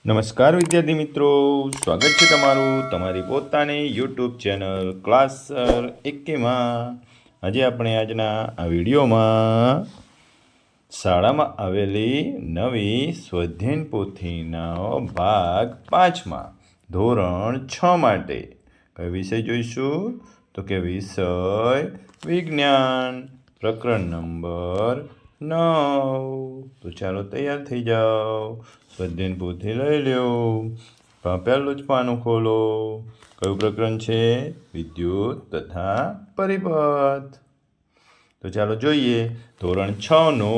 નમસ્કાર વિદ્યાર્થી મિત્રો, સ્વાગત છે તમારું તમારી પોતાની યુટ્યુબ ચેનલ ક્લાસ સર એકેમાં. આજે આપણે આજના આ વિડીયોમાં શાળામાં આવેલી નવી સ્વાધ્યાયન પોથીનો ભાગ 5માં ધોરણ 6 માટે કયો વિષય જોઈશું? તો કે વિષય વિજ્ઞાન, પ્રકરણ નંબર 9. તો ચાલો તૈયાર થઈ જાઓ, સ્વાધ્યાયન પોથી લઈ લો. પહેલું જ પાનું ખોલો. કયું પ્રકરણ છે? વિદ્યુત તથા પરિપથ. તો ચાલો જોઈએ. ધોરણ 6નો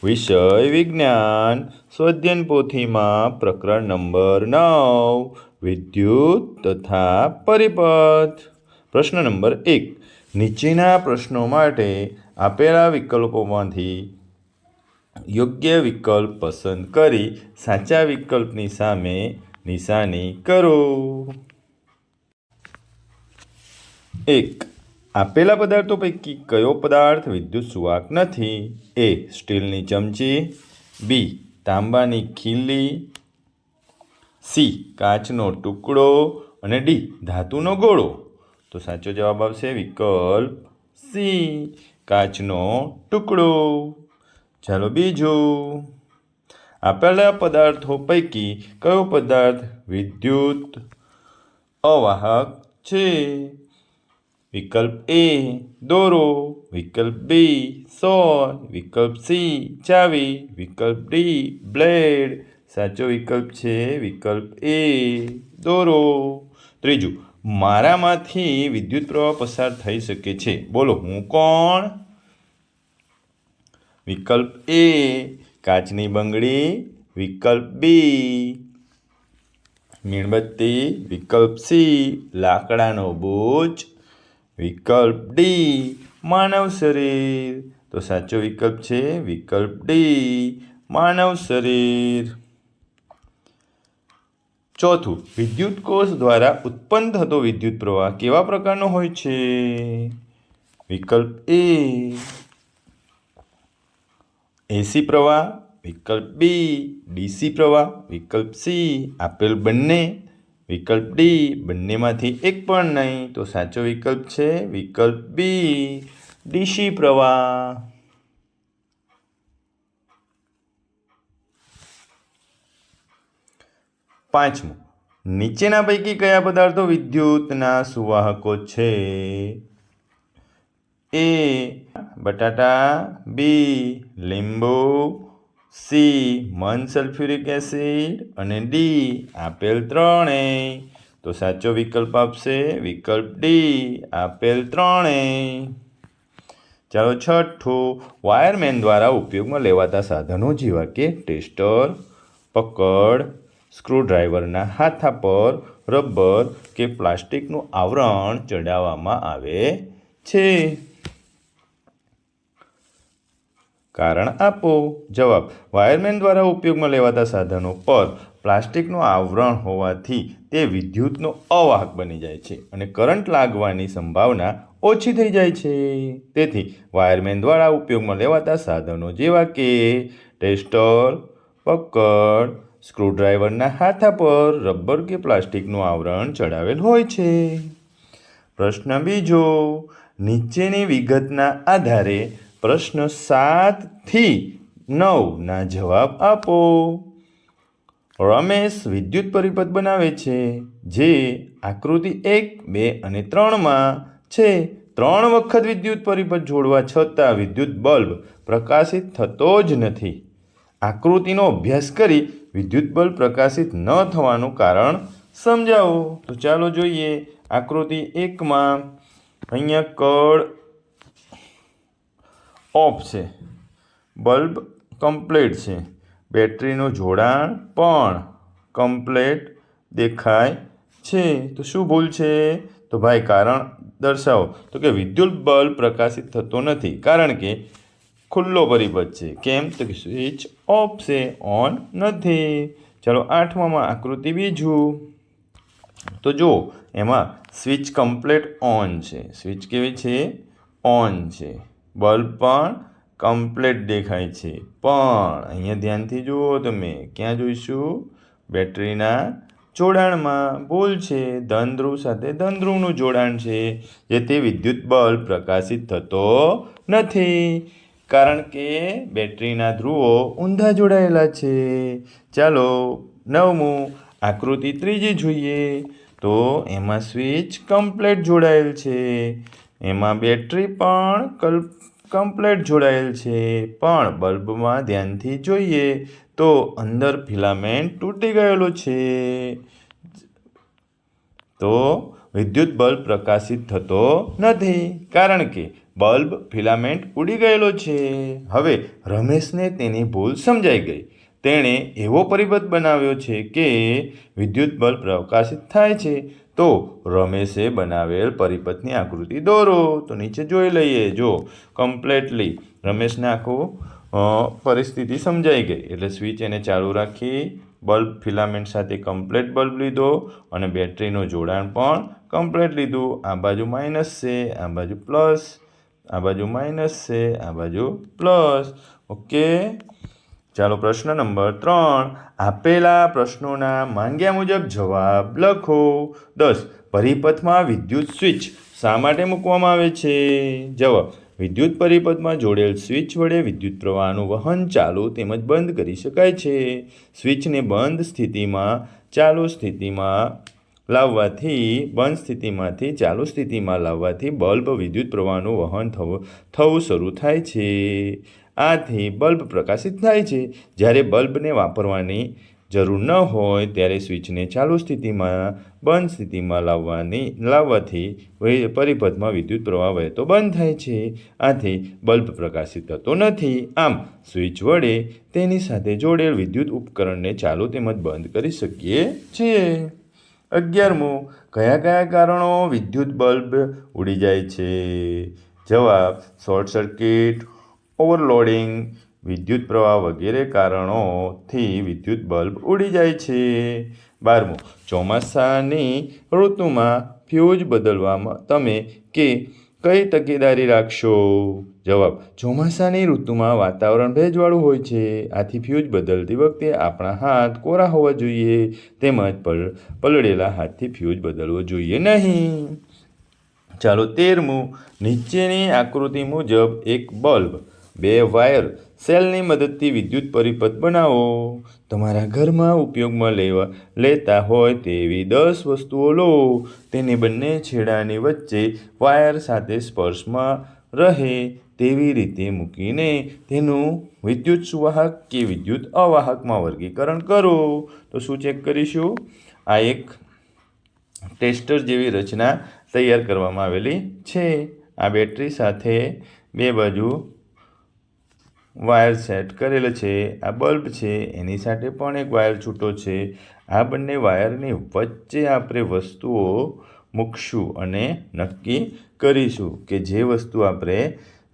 વિષય વિજ્ઞાન, સ્વાધ્યાયન પોથીમાં પ્રકરણ નંબર 9 વિદ્યુત તથા પરિપથ. પ્રશ્ન નંબર 1. નીચેના પ્રશ્નો માટે આપેલા વિકલ્પોમાંથી યોગ્ય વિકલ્પ પસંદ કરી સાચા વિકલ્પની સામે નિશાની કરો. 1. આપેલા પદાર્થો પૈકી કયો પદાર્થ વિદ્યુત સુવાહક નથી? એ. સ્ટીલની ચમચી, બી. તાંબાની ખીલી, સી. કાચનો ટુકડો અને ડી. ધાતુનો ગોળો. તો સાચો જવાબ આવશે વિકલ્પ સી, કાચનો ટુકડો. ચાલો બીજું. આપેલા પદાર્થો પૈકી કયો પદાર્થ વિદ્યુત અવાહક છે? વિકલ્પ એ દોરો, વિકલ્પ બી સોય, વિકલ્પ સી ચાવી, વિકલ્પ ડી બ્લેડ. સાચો વિકલ્પ છે વિકલ્પ એ દોરો. ત્રીજું. મારામાંથી વિદ્યુત પ્રવાહ પસાર થઈ શકે છે. બોલો, હું કોણ? વિકલ્પ એ કાચની બંગડી, વિકલ્પ બી મીણબત્તી, વિકલ્પ સી લાકડાનો બોજ, વિકલ્પ ડી માનવ શરીર. તો સાચો વિકલ્પ છે વિકલ્પ ડી માનવ શરીર. ચોથું. વિદ્યુત કોષ દ્વારા ઉત્પન્ન થતો વિદ્યુત પ્રવાહ કેવા પ્રકારનો હોય છે? વિકલ્પ એ એસી પ્રવાહ, વિકલ્પ બી ડીસી પ્રવાહ, વિકલ્પ સી આપેલ બંને, વિકલ્પ ડી બંનેમાંથી એક પણ નહીં. તો સાચો વિકલ્પ છે વિકલ્પ બી ડીસી પ્રવાહ. પાંચમું. નીચેના પૈકી કયા પદાર્થો વિદ્યુતના સુવાહકો છે? એ બટાટા, બી લીંબુ, સી મન સલ્ફ્યુરિક એસિડ અને ડી આપેલ ત્રણેય. તો સાચો વિકલ્પ આપશે વિકલ્પ ડી આપેલ ત્રણેય. ચાલો છઠ્ઠું. વાયરમેન દ્વારા ઉપયોગમાં લેવાતા સાધનો જેવા કે ટેસ્ટર, પકડ, સ્ક્રૂડ્રાઈવરના હાથા પર રબર કે પ્લાસ્ટિકનું આવરણ ચડાવવામાં આવે છે. કારણ આપો. જવાબ. વાયરમેન દ્વારા ઉપયોગમાં લેવાતા સાધનો પર પ્લાસ્ટિકનું આવરણ હોવાથી તે વિદ્યુતનો અવાહક બની જાય છે અને કરંટ લાગવાની સંભાવના ઓછી થઈ જાય છે. તેથી વાયરમેન દ્વારા ઉપયોગમાં લેવાતા સાધનો જેવા કે ટેસ્ટર, પકડ, સ્ક્રૂડ્રાઈવરના હાથા પર રબર કે પ્લાસ્ટિકનું આવરણ ચડાવેલ હોય છે. પ્રશ્ન બીજો. નીચેની વિગતના આધારે પ્રશ્ન 7 થી 9ના જવાબ આપો. રમેશ વિદ્યુત પરિપથ બનાવે છે જે આકૃતિ 1, 2 અને 3માં છે. 3 વખત વિદ્યુત પરિપથ જોડવા છતાં વિદ્યુત બલ્બ પ્રકાશિત થતો જ નથી. આકૃતિનો અભ્યાસ કરી વિદ્યુત બલ્બ પ્રકાશિત ન થવાનું કારણ સમજાવો. તો ચાલો જોઈએ. આકૃતિ 1માં અહીંયા કળ ઓફ છે, બલ્બ કમ્પ્લીટ છે, બેટરીનું જોડાણ પણ કમ્પ્લીટ દેખાય છે. તો શું ભૂલ છે? તો ભાઈ કારણ દર્શાવો. તો કે વિદ્યુત બલ્બ પ્રકાશિત થતો નથી કારણ કે ખુલ્લો પરિપથ છે. કેમ? તો કે સ્વિચ ઓફ છે, ઓન નથી. ચાલો 8માં આકૃતિ બીજું. તો જો એમાં સ્વિચ કમ્પ્લીટ ઓન છે. સ્વિચ કેવી છે? ઓન છે. બલ્બ પણ કમ્પ્લીટ દેખાય છે. પણ અહીંયા ધ્યાનથી જુઓ તમે. ક્યાં જોઈશું? બેટરીના જોડાણમાં ભૂલ છે. ધન ધ્રુવ સાથે ધન ધ્રુવનું જોડાણ છે, જેથી વિદ્યુત બલ્બ પ્રકાશિત થતો નથી, કારણ કે બેટરીના ધ્રુવો ઊંધા જોડાયેલા છે. ચાલો 9મું આકૃતિ 3 જોઈએ. તો એમાં સ્વિચ કમ્પ્લેટ જોડાયેલ છે, એમાં બેટરી પણ કમ્પ્લેટ જોડાયેલ છે, પણ બલ્બમાં ધ્યાનથી જોઈએ તો અંદર ફિલામેન્ટ તૂટી ગયેલો છે. તો વિદ્યુત બલ્બ પ્રકાશિત થતો નથી, કારણ કે બલ્બ ફિલામેન્ટ ઉડી ગયેલો છે. હવે રમેશને તેની ભૂલ સમજાઈ ગઈ. તેણે એવો પરિપથ બનાવ્યો છે કે વિદ્યુત બલ્બ પ્રકાશિત થાય છે. તો રમેશે બનાવેલ પરિપથની આકૃતિ દોરો. તો નીચે જોઈ લઈએ. જો કમ્પ્લેટલી રમેશને આખું પરિસ્થિતિ સમજાઈ ગઈ. એટલે સ્વિચ એને ચાલુ રાખી, બલ્બ ફિલામેન્ટ સાથે કમ્પ્લેટ બલ્બ લીધો અને બેટરીનું જોડાણ પણ કમ્પ્લેટ લીધું. આ બાજુ માઇનસ છે, આ બાજુ પ્લસ, આ બાજુ માઇનસ છે, આ બાજુ પ્લસ. ઓકે, ચાલો પ્રશ્ન નંબર 3. આપેલા પ્રશ્નોના માંગ્યા મુજબ જવાબ લખો. 10. પરિપથમાં વિદ્યુત સ્વિચ શા માટે મૂકવામાં આવે છે? જવાબ: વિદ્યુત પરિપથમાં જોડેલ સ્વિચ વડે વિદ્યુત પ્રવાહનું વહન ચાલુ તેમજ બંધ કરી શકાય છે. સ્વિચને બંધ સ્થિતિમાં ચાલુ સ્થિતિમાં લાવવાથી બંધ સ્થિતિમાંથી ચાલુ સ્થિતિમાં લાવવાથી બલ્બ વિદ્યુત પ્રવાહનું વહન થવું શરૂ થાય છે. આથી બલ્બ પ્રકાશિત થાય છે. જ્યારે બલ્બને વાપરવાની જરૂર ન હોય ત્યારે સ્વિચને ચાલુ સ્થિતિમાં બંધ સ્થિતિમાં લાવવાથી પરિપથમાં વિદ્યુત પ્રવાહ વહેતો બંધ થાય છે. આથી બલ્બ પ્રકાશિત થતો નથી. આમ સ્વિચ વડે તેની સાથે જોડેલ વિદ્યુત ઉપકરણને ચાલુ તેમજ બંધ કરી શકીએ છીએ. 11મું કયા કયા કારણો વિદ્યુત બલ્બ ઉડી જાય છે? જવાબ: શોર્ટ સર્કિટ, ઓવરલોડિંગ, વિદ્યુત પ્રવાહ વગેરે કારણોથી વિદ્યુત બલ્બ ઉડી જાય છે. 12મું ચોમાસાની ઋતુમાં ફ્યુઝ બદલવામાં તમે કઈ તકેદારી રાખશો? જવાબ: ચોમાસાની ઋતુમાં વાતાવરણ ભેજવાળું હોય છે, આથી ફ્યુઝ બદલતી વખતે આપણા હાથ કોરા હોવા જોઈએ, તેમજ પલળેલા હાથથી ફ્યુઝ બદલવો જોઈએ નહીં. ચાલો 13મું નીચેની આકૃતિ મુજબ એક બલ્બ, 2 વાયર સેલની મદદથી વિદ્યુત પરિપથ બનાવો. તમારા ઘરમાં ઉપયોગમાં લેતા હોય તેવી 10 વસ્તુઓ લો. તેને બંને છેડાની વચ્ચે વાયર સાથે સ્પર્શમાં રહે તેવી રીતે મૂકીને તેનું વિદ્યુત સુવાહક કે વિદ્યુત અવાહકમાં વર્ગીકરણ કરો. તો શું ચેક કરીશું? આ એક ટેસ્ટર જેવી રચના તૈયાર કરવામાં આવેલી છે. આ બેટરી સાથે 2 બાજુ વાયર સેટ કરેલ છે. આ બલ્બ છે, એની સાથે પણ એક વાયર છૂટો છે. આ બંને વાયરની વચ્ચે આપણે વસ્તુઓ મૂકશું અને નક્કી કરીશું કે જે વસ્તુ આપણે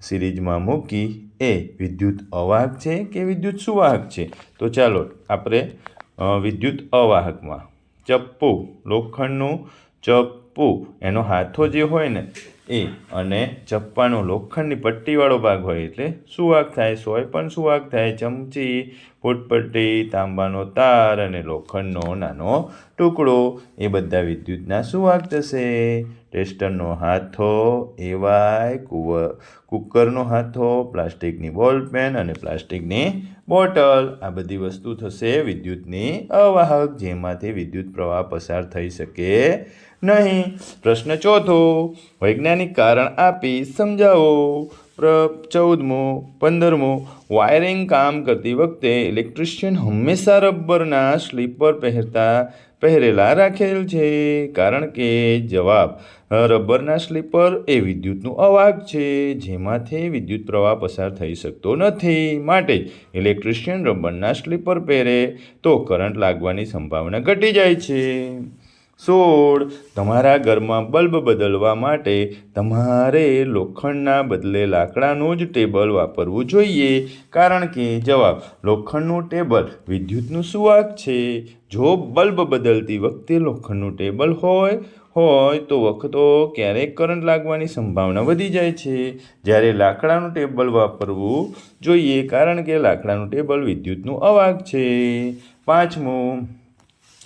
સિરીઝમાં મૂકી એ વિદ્યુત અવાહક છે કે વિદ્યુત સુવાહક છે. તો ચાલો આપણે વિદ્યુત અવાહકમાં ચપ્પુ, લોખંડનું ચપ્પુ, એનો હાથો જે હોય ને એ અને ચપ્પાનો લોખંડની પટ્ટીવાળો ભાગ હોય એટલે સુવાહક થાય. સોય પણ સુવાહક થાય. ચમચી, ફૂટપટ્ટી, તાંબાનો તાર અને લોખંડનો નાનો ટુકડો એ બધા વિદ્યુતના સુવાહક થશે. ટેસ્ટરનો હાથો, એવાય, કુકરનો હાથો, પ્લાસ્ટિકની બોલપેન અને પ્લાસ્ટિકની બોટલ, આ બધી વસ્તુ થશે વિદ્યુતની અવાહક, જેમાંથી વિદ્યુત પ્રવાહ પસાર થઈ શકે નહીં. પ્રશ્ન 4. વૈજ્ઞાનિક કારણ આપી સમજાવો. 14મું 15મું વાયરિંગ કામ કરતી વખતે ઇલેક્ટ્રિશિયન હંમેશા રબરના સ્લીપર પહેરેલા રાખેલ છે, કારણ કે જવાબ: રબરના સ્લીપર એ વિદ્યુતનું અવાહક છે, જેમાંથી વિદ્યુત પ્રવાહ પસાર થઈ શકતો નથી. માટે ઇલેક્ટ્રિશિયન રબરના સ્લીપર પહેરે તો કરંટ લાગવાની સંભાવના ઘટી જાય છે. 16. તમારા ઘરમાં બલ્બ બદલવા માટે તમારે લોખંડના બદલે લાકડાનું જ ટેબલ વાપરવું જોઈએ, કારણ કે જવાબ: લોખંડનું ટેબલ વિદ્યુતનું સુવાહક છે. જો બલ્બ બદલતી વખતે લોખંડનું ટેબલ હોય તો ક્યારેક કરંટ લાગવાની સંભાવના વધી જાય છે, જ્યારે લાકડાનું ટેબલ વાપરવું જોઈએ, કારણ કે લાકડાનું ટેબલ વિદ્યુતનું અવાહક છે. 5મું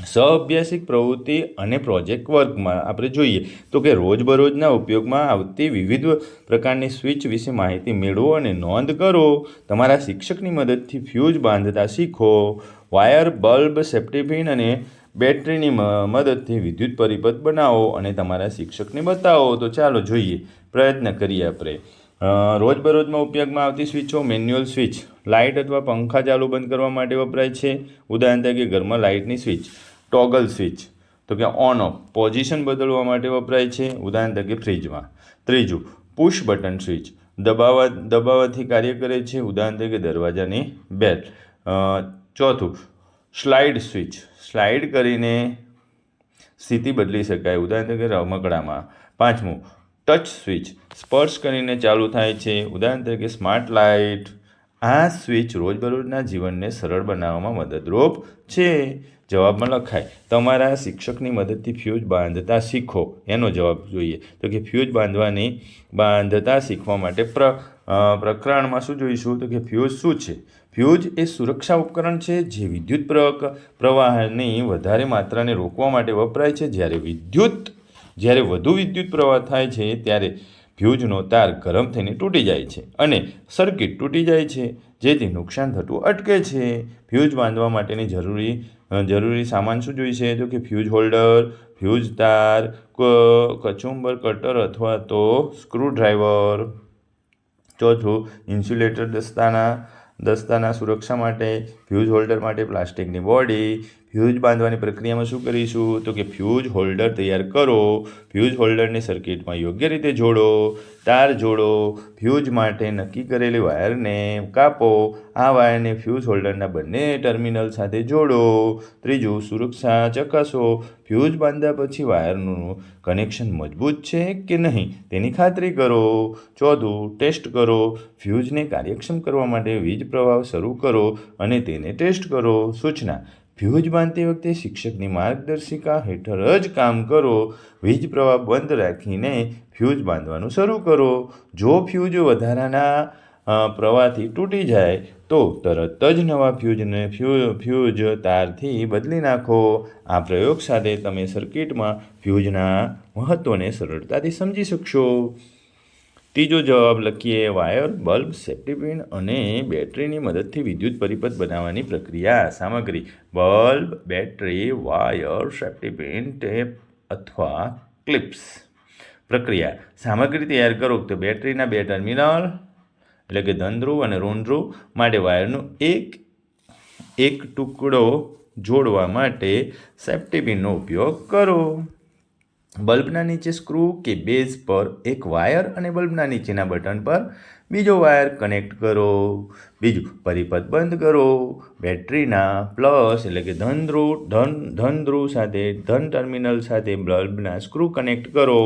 સહઅભ્યાસિક પ્રવૃત્તિ અને પ્રોજેક્ટ વર્કમાં આપણે જોઈએ તો કે રોજબરોજના ઉપયોગમાં આવતી વિવિધ પ્રકારની સ્વિચ વિશે માહિતી મેળવો અને નોંધ કરો. તમારા શિક્ષકની મદદથી ફ્યુઝ બાંધતા શીખો. વાયર, બલ્બ, સેફ્ટી પિન અને બેટરીની મદદથી વિદ્યુત પરિપથ બનાવો અને તમારા શિક્ષકને બતાવો. તો ચાલો જોઈએ, પ્રયત્ન કરીએ આપણે. રોજબરોજમાં ઉપયોગમાં આવતી સ્વિચો. મેન્યુઅલ સ્વિચ લાઇટ અથવા પંખા ચાલુ બંધ કરવા માટે વપરાય છે. ઉદાહરણ તરીકે ઘરમાં લાઇટની સ્વિચ. ટોગલ સ્વિચ તો કે ઓન ઓફ પોઝિશન બદલવા માટે વપરાય છે. ઉદાહરણ તરીકે ફ્રિજમાં. ત્રીજું, પુશ બટન સ્વિચ દબાવવાથી કાર્ય કરે છે. ઉદાહરણ તરીકે દરવાજાની બેલ. ચોથું, સ્લાઇડ સ્વિચ સ્લાઇડ કરીને સ્થિતિ બદલી શકાય. ઉદાહરણ તરીકે રમકડામાં. પાંચમું, ટચ સ્વિચ સ્પર્શ કરીને ચાલુ થાય છે. ઉદાહરણ તરીકે સ્માર્ટ લાઇટ. આ સ્વિચ રોજબરોજના જીવનને સરળ બનાવવામાં મદદરૂપ છે. જવાબમાં લખાય, તમારા શિક્ષકની મદદથી ફ્યુઝ બાંધતા શીખો. એનો જવાબ જોઈએ તો કે ફ્યુઝ બાંધતા શીખવા માટે પ્રકરણમાં શું જોઈશું તો કે ફ્યુઝ શું છે. ફ્યુઝ એ સુરક્ષા ઉપકરણ છે જે વિદ્યુત પ્રવાહની વધારે માત્રાને રોકવા માટે વપરાય છે. જ્યારે વધુ વિદ્યુત પ્રવાહ થાય છે ત્યારે ફ્યુઝનો તાર ગરમ થઈને તૂટી જાય છે અને સર્કિટ તૂટી જાય છે, જેથી નુકસાન થતું અટકે છે. ફ્યુઝ બાંધવા માટેની જરૂરી સામાન શું જોઈશે તો કે ફ્યુઝ હોલ્ડર, ફ્યુઝ તાર, કચુંબર, કટર અથવા તો સ્ક્રૂડ્રાઈવર. ચોથું, ઇન્સ્યુલેટર દસ્તાના સુરક્ષા માટે. ફ્યુઝ હોલ્ડર માટે પ્લાસ્ટિકની બોડી. ફ્યુઝ બાંધવાની પ્રક્રિયામાં શું કરીશું તો કે ફ્યુઝ હોલ્ડર તૈયાર કરો. ફ્યુઝ હોલ્ડરને સર્કિટમાં યોગ્ય રીતે જોડો. તાર જોડો. ફ્યુઝ માટે નક્કી કરેલી વાયરને કાપો. આ વાયરને ફ્યુઝ હોલ્ડરના બંને ટર્મિનલ સાથે જોડો. ત્રીજું, સુરક્ષા ચકાસો. ફ્યુઝ બાંધ્યા પછી વાયરનું કનેક્શન મજબૂત છે કે નહીં તેની ખાતરી કરો. ચોથું, ટેસ્ટ કરો. ફ્યુઝને કાર્યક્ષમ કરવા માટે વીજ પ્રવાહ શરૂ કરો અને તેને ટેસ્ટ કરો. સૂચના, ફ્યુઝ બાંધતી વખતે શિક્ષકની માર્ગદર્શિકા હેઠળ જ કામ કરો. વીજ પ્રવાહ બંધ રાખીને ફ્યુઝ બાંધવાનું શરૂ કરો. જો ફ્યુઝ વધારાના પ્રવાહથી તૂટી જાય તો તરત જ નવા ફ્યુઝ તારથી બદલી નાખો. આ પ્રયોગ સાથે તમે સર્કિટમાં ફ્યુઝના મહત્ત્વને સરળતાથી સમજી શકશો. ત્રીજો જવાબ લખીએ, વાયર, બલ્બ, સેફ્ટી પિન અને બેટરીની મદદથી વિદ્યુત પરિપથ બનાવવાની પ્રક્રિયા. સામગ્રી: bulb, battery, wire, safety pin, tape અથવા ક્લિપ્સ. પ્રક્રિયા: સામગ્રી તૈયાર કરો તો બેટરીના બે ટર્મિનલ એટલે કે ધન ધ્રુવ અને ઋણ ધ્રુવ માટે વાયરનો એક ટુકડો જોડવા માટે સેફ્ટી પિનનો ઉપયોગ કરો. બલ્બના નીચે સ્ક્રૂ કે બેઝ પર એક વાયર અને બલ્બના નીચેના બટન પર બીજો વાયર કનેક્ટ કરો. બીજું, પરિપથ બંધ કરો. બેટરીના પ્લસ એટલે કે ધન ધ્રુવ સાથે ધન ટર્મિનલ સાથે બલ્બના સ્ક્રૂ કનેક્ટ કરો.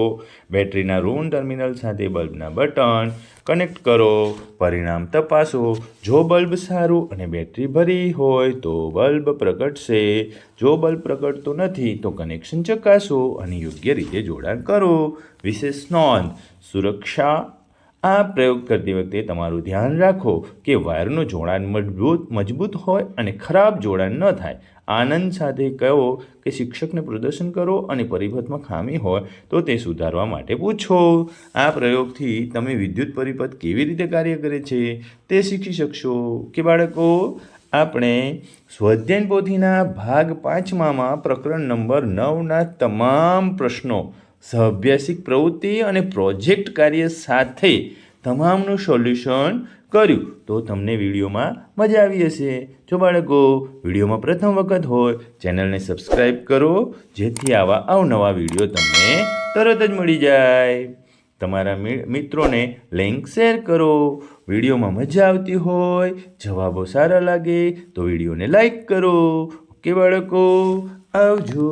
બેટરીના ઋણ ટર્મિનલ સાથે બલ્બના બટન કનેક્ટ કરો. પરિણામ તપાસો. જો બલ્બ સારું અને બેટરી ભરી હોય તો બલ્બ પ્રગટશે. જો બલ્બ પ્રગટતો નથી તો કનેક્શન ચકાસો અને યોગ્ય રીતે જોડાણ કરો. વિશેષ નોંધ: સુરક્ષા: આ પ્રયોગ કરતી વખતે તમારું ધ્યાન રાખો કે વાયરનું જોડાણ મજબૂત હોય અને ખરાબ જોડાણ ન થાય. આનંદ સાથે કહો કે શિક્ષકને પ્રદર્શન કરો અને પરિપથમાં ખામી હોય તો તે સુધારવા માટે પૂછો. આ પ્રયોગથી તમે વિદ્યુત પરિપથ કેવી રીતે કાર્ય કરે છે તે શીખી શકશો. કે બાળકો, આપણે સ્વાધ્યાય પોથીના ભાગ 5માં પ્રકરણ નંબર 9ના તમામ પ્રશ્નો સહઅભ્યાસિક પ્રવૃત્તિ અને પ્રોજેક્ટ કાર્ય સાથે તમામનું સોલ્યુશન કર્યું. તો તમને વિડીયોમાં મજા આવી હશે. જો બાળકો વિડીયોમાં પ્રથમ વખત હોય ચેનલને સબસ્ક્રાઈબ કરો, જેથી આવા અવનવા વિડીયો તમને તરત જ મળી જાય. તમારા મિત્રોને લિંક શેર કરો. વિડીયોમાં મજા આવતી હોય, જવાબો સારા લાગે તો વિડીયોને લાઈક કરો. ઓકે બાળકો, આવજો.